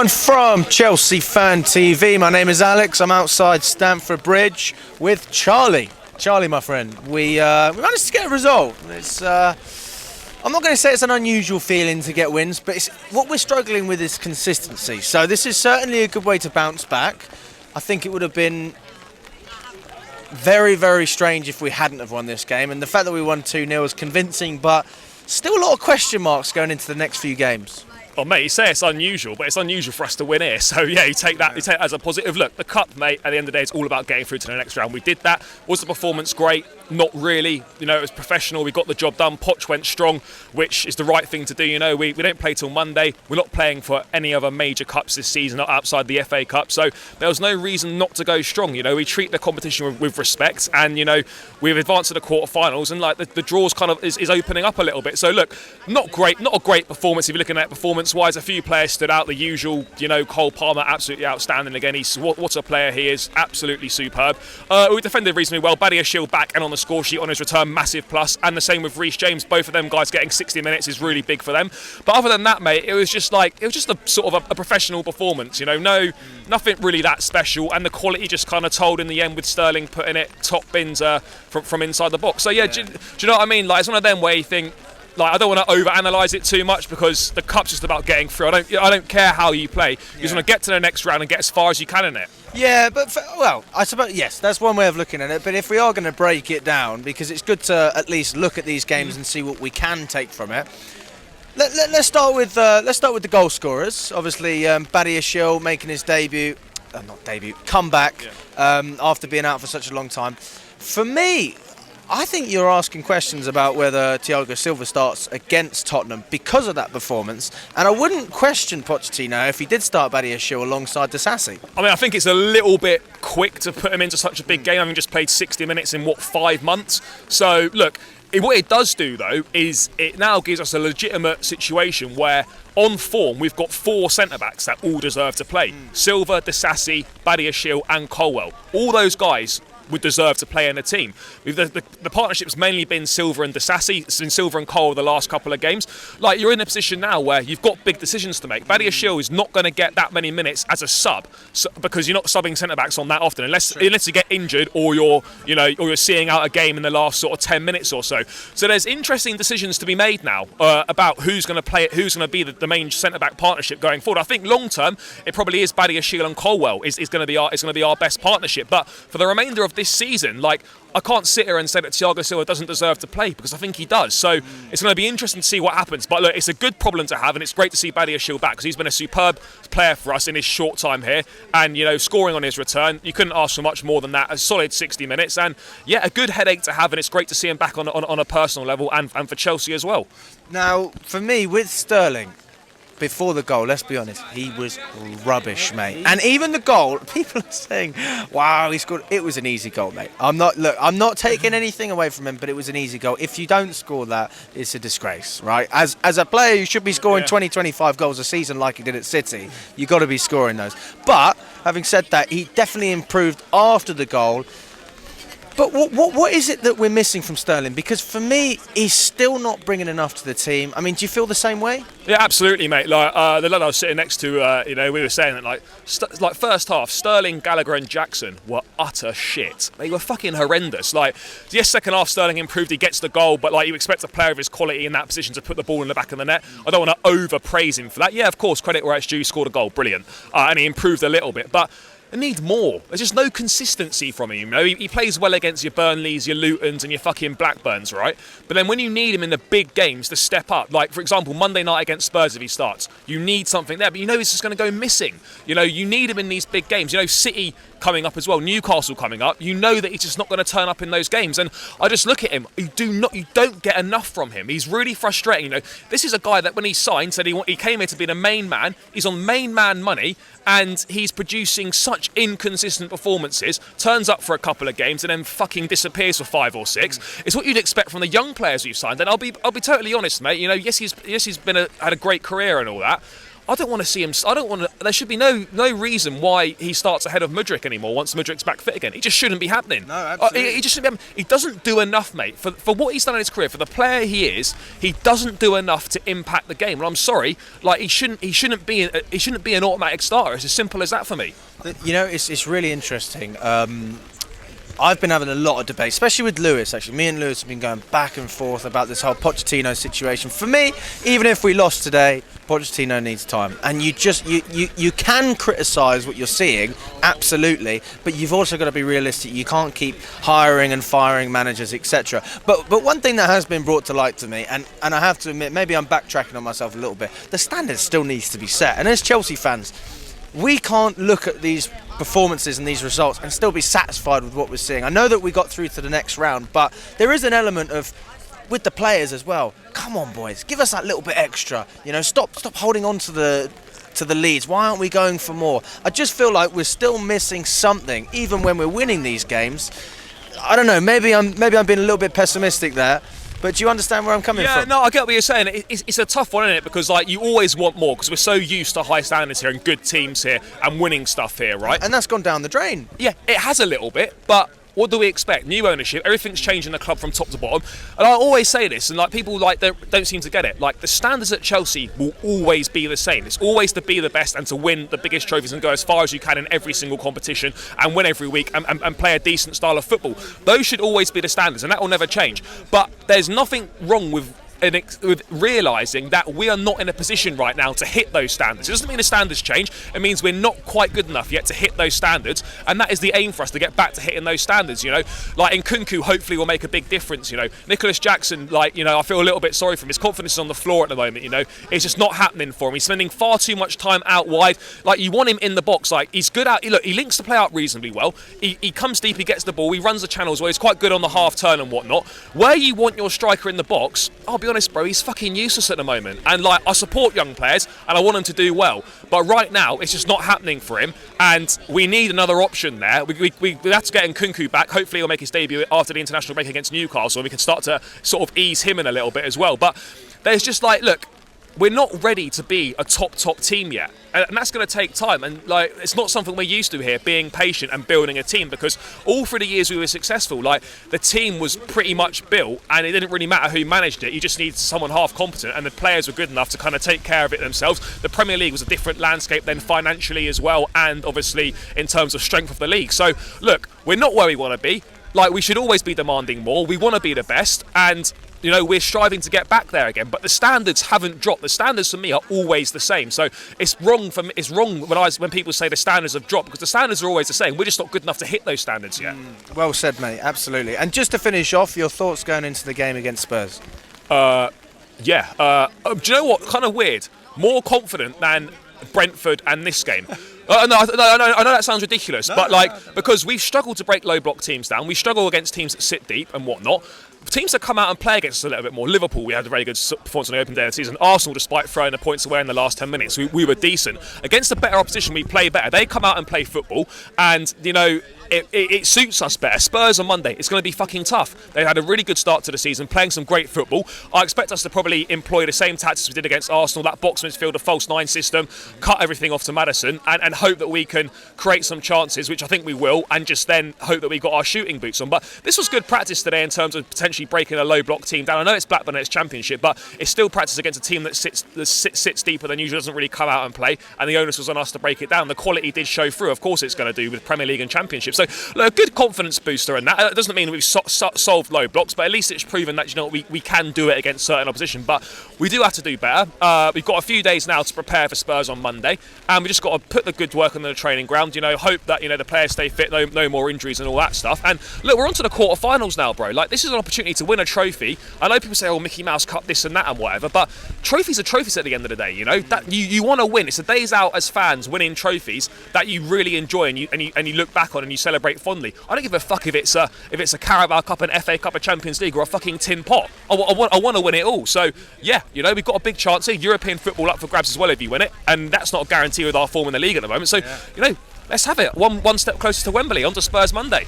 everyone from Chelsea Fan TV. My name is Alex. I'm outside Stamford Bridge with Charlie. Charlie, my friend, we managed to get a result. I'm not going to say it's an unusual feeling to get wins, but what we're struggling with is consistency. So this is certainly a good way to bounce back. I think it would have been very, very strange if we hadn't have won this game. And the fact that we won 2-0 is convincing, but still a lot of question marks going into the next few games. Oh, mate, you say it's unusual, but it's unusual for us to win here. So, yeah, you take that as a positive. Look, the Cup, mate, at the end of the day, it's all about getting through to the next round. We did that. Was the performance great? Not really. You know, it was professional. We got the job done. Poch went strong, which is the right thing to do. You know, we don't play till Monday. We're not playing for any other major cups this season, not outside the FA Cup. So there was no reason not to go strong. You know, we treat the competition with respect, and, you know, we've advanced to the quarterfinals, and, like, the draws kind of is opening up a little bit. So, look, not a great performance if you're looking at performance-wise. A few players stood out. The usual, you know, Cole Palmer, absolutely outstanding again. What a player he is. Absolutely superb. We defended reasonably well. Badiashile back and on the score sheet on his return, massive plus. And the same with Reece James. Both of them guys getting 60 minutes is really big for them. But other than that, mate, it was just a sort of a professional performance. You know, nothing really that special. And the quality just kind of told in the end with Sterling putting it top bins from inside the box. So yeah, do you know what I mean? Like, it's one of them where you think, like, I don't want to overanalyse it too much because the Cup's just about getting through. I don't care how you play. You just want to get to the next round and get as far as you can in it. Yeah, but I suppose, yes, that's one way of looking at it. But if we are going to break it down, because it's good to at least look at these games and see what we can take from it. Let's start with the goal scorers. Obviously, Badiashile making his comeback after being out for such a long time. For me, I think you're asking questions about whether Thiago Silva starts against Tottenham because of that performance, and I wouldn't question Pochettino if he did start Badiashile alongside Disasi. I mean, I think it's a little bit quick to put him into such a big game, having just played 60 minutes in, 5 months? So, look, what it does do, though, is it now gives us a legitimate situation where, on form, we've got 4 centre-backs that all deserve to play. Silva, Disasi, Badiashile and Colwell. All those guys would deserve to play in a team. The partnership's mainly been Silva and Disasi. It's been Silva and Cole the last couple of games. Like, you're in a position now where you've got big decisions to make. Badiashile is not going to get that many minutes as a sub, because you're not subbing centre backs on that often unless you get injured or you're seeing out a game in the last sort of 10 minutes or so. So there's interesting decisions to be made now about who's going to play it, who's going to be the main centre back partnership going forward. I think long term it probably is Badiashile and Colwell is going to be our best partnership. But for the remainder of this season, like, I can't sit here and say that Thiago Silva doesn't deserve to play, because I think he does. So it's going to be interesting to see what happens. But look, it's a good problem to have, and it's great to see Badiashile back, because he's been a superb player for us in his short time here, and, you know, scoring on his return, you couldn't ask for much more than that. A solid 60 minutes, and yeah, a good headache to have, and it's great to see him back on a personal level, and for Chelsea as well. Now, for me, with Sterling, before the goal, let's be honest, he was rubbish, mate. And even the goal, people are saying, wow, he scored. It was an easy goal, mate. I'm not taking anything away from him, but it was an easy goal. If you don't score that, it's a disgrace, right? As a player who should be scoring 20, 25 goals a season like he did at City, you got to be scoring those. But having said that, he definitely improved after the goal. But what is it that we're missing from Sterling? Because for me, he's still not bringing enough to the team. I mean, do you feel the same way? Yeah, absolutely, mate. Like, the lad I was sitting next to, we were saying that, like first half, Sterling, Gallagher and Jackson were utter shit. They were fucking horrendous. Like, yes, second half, Sterling improved, he gets the goal, but, like, you expect a player of his quality in that position to put the ball in the back of the net. I don't want to overpraise him for that. Yeah, of course, credit where it's due, scored a goal, brilliant. And he improved a little bit, but I need more. There's just no consistency from him. You know, he plays well against your Burnleys, your Lutons, and your fucking Blackburns, right? But then when you need him in the big games to step up, like, for example, Monday night against Spurs, if he starts, you need something there. But you know he's just going to go missing. You know, you need him in these big games. You know, City coming up as well, Newcastle coming up. You know that he's just not going to turn up in those games. And I just look at him. You don't get enough from him. He's really frustrating. You know, this is a guy that when he signed said he came here to be the main man. He's on main man money, and he's producing such inconsistent performances, turns up for a couple of games and then fucking disappears for 5 or 6. It's what you'd expect from the young players we've signed. And I'll be totally honest, mate. You know, yes, he's had a great career and all that. I don't want to see him. I don't want to. There should be no reason why he starts ahead of Mudryk anymore once Mudryk's back fit again. It just shouldn't be happening. No, absolutely. He just shouldn't be happening. He doesn't do enough, mate. For what he's done in his career, for the player he is, he doesn't do enough to impact the game. And I'm sorry, like he shouldn't be an automatic starter. It's as simple as that for me. You know, it's really interesting. I've been having a lot of debate, especially with Lewis, actually. Me and Lewis have been going back and forth about this whole Pochettino situation. For me, even if we lost today, Pochettino needs time. And you can criticise what you're seeing, absolutely, but you've also got to be realistic. You can't keep hiring and firing managers, etc. But one thing that has been brought to light to me, and I have to admit, maybe I'm backtracking on myself a little bit, the standard still needs to be set. And as Chelsea fans, we can't look at these performances and these results and still be satisfied with what we're seeing. I know that we got through to the next round, but there is an element of, with the players as well, come on boys, give us that little bit extra. You know, stop holding on to the leads. Why aren't we going for more? I just feel like we're still missing something, even when we're winning these games. I don't know, maybe I'm being a little bit pessimistic there. But do you understand where I'm coming from? Yeah, no, I get what you're saying. It's a tough one, isn't it? Because like you always want more, because we're so used to high standards here and good teams here and winning stuff here, right? And that's gone down the drain. Yeah, it has a little bit, but what do we expect? New ownership, everything's changed in the club from top to bottom. And I always say this, and like people like don't seem to get it. Like the standards at Chelsea will always be the same. It's always to be the best and to win the biggest trophies and go as far as you can in every single competition and win every week and play a decent style of football. Those should always be the standards, and that will never change. But there's nothing wrong with realising that we are not in a position right now to hit those standards. It doesn't mean the standards change. It means we're not quite good enough yet to hit those standards, and that is the aim for us, to get back to hitting those standards. You know, like Nkunku hopefully will make a big difference. You know, Nicholas Jackson, like, you know, I feel a little bit sorry for him. His confidence is on the floor at the moment. You know, it's just not happening for him. He's spending far too much time out wide. Like, you want him in the box. Like, he's good out. Look, he links the play out reasonably well. He comes deep. He gets the ball. He runs the channels well. He's quite good on the half turn and whatnot. Where you want your striker in the box, I'll be honest, bro, he's fucking useless at the moment. And like, I support young players and I want them to do well, but right now it's just not happening for him, and we need another option there. We have to get Nkunku back. Hopefully he'll make his debut after the international break against Newcastle, and we can start to sort of ease him in a little bit as well. But there's just like, look, we're not ready to be a top team yet, and that's going to take time. And like, it's not something we're used to here, being patient and building a team, because all through the years we were successful, like, the team was pretty much built and it didn't really matter who managed it. You just need someone half competent, and the players were good enough to kind of take care of it themselves. The Premier League was a different landscape then, financially as well, and obviously in terms of strength of the league. So look, we're not where we want to be. Like, we should always be demanding more. We want to be the best, and you know, we're striving to get back there again. But the standards haven't dropped. The standards for me are always the same. So it's wrong for me. It's wrong when people say the standards have dropped, because the standards are always the same. We're just not good enough to hit those standards yet. Well said, mate. Absolutely. And just to finish off, your thoughts going into the game against Spurs? Do you know what? Kind of weird. More confident than Brentford and this game. I know that sounds ridiculous, because we've struggled to break low block teams down. We struggle against teams that sit deep and whatnot. Teams that come out and play against us a little bit more. Liverpool, we had a very good performance on the open day of the season. Arsenal, despite throwing the points away in the last 10 minutes, we were decent. Against a better opposition, we play better. They come out and play football, and you know, it suits us better. Spurs on Monday, it's going to be fucking tough. They had a really good start to the season, playing some great football. I expect us to probably employ the same tactics we did against Arsenal, that box midfield, a false nine system, cut everything off to Maddison, and hope that we can create some chances, which I think we will, and just then hope that we got our shooting boots on. But this was good practice today in terms of potentially breaking a low block team down. I know it's Blackburn and it's Championship, but it's still practice against a team that sits deeper than usual, doesn't really come out and play, and the onus was on us to break it down. The quality did show through. Of course it's going to do with Premier League and Championship. So look, a good confidence booster in that. It doesn't mean we've solved low blocks, but at least it's proven that, you know, we can do it against certain opposition. But we do have to do better. We've got a few days now to prepare for Spurs on Monday, and we just got to put the good work on the training ground. You know, hope that, you know, the players stay fit, no more injuries and all that stuff. And look, we're on to the quarterfinals now, bro. Like, this is an opportunity to win a trophy. I know people say, oh, Mickey Mouse Cup, this and that and whatever, but trophies are trophies at the end of the day. You know, that you want to win. It's the days out as fans winning trophies that you really enjoy and you look back on and you celebrate fondly. I don't give a fuck if it's a Carabao Cup, an FA Cup, a Champions League, or a fucking tin pot. I want to win it all. So yeah, you know, we've got a big chance here. European football up for grabs as well if you win it, and that's not a guarantee with our form in the league at the moment. So you know, let's have it. One step closer to Wembley. On to Spurs Monday.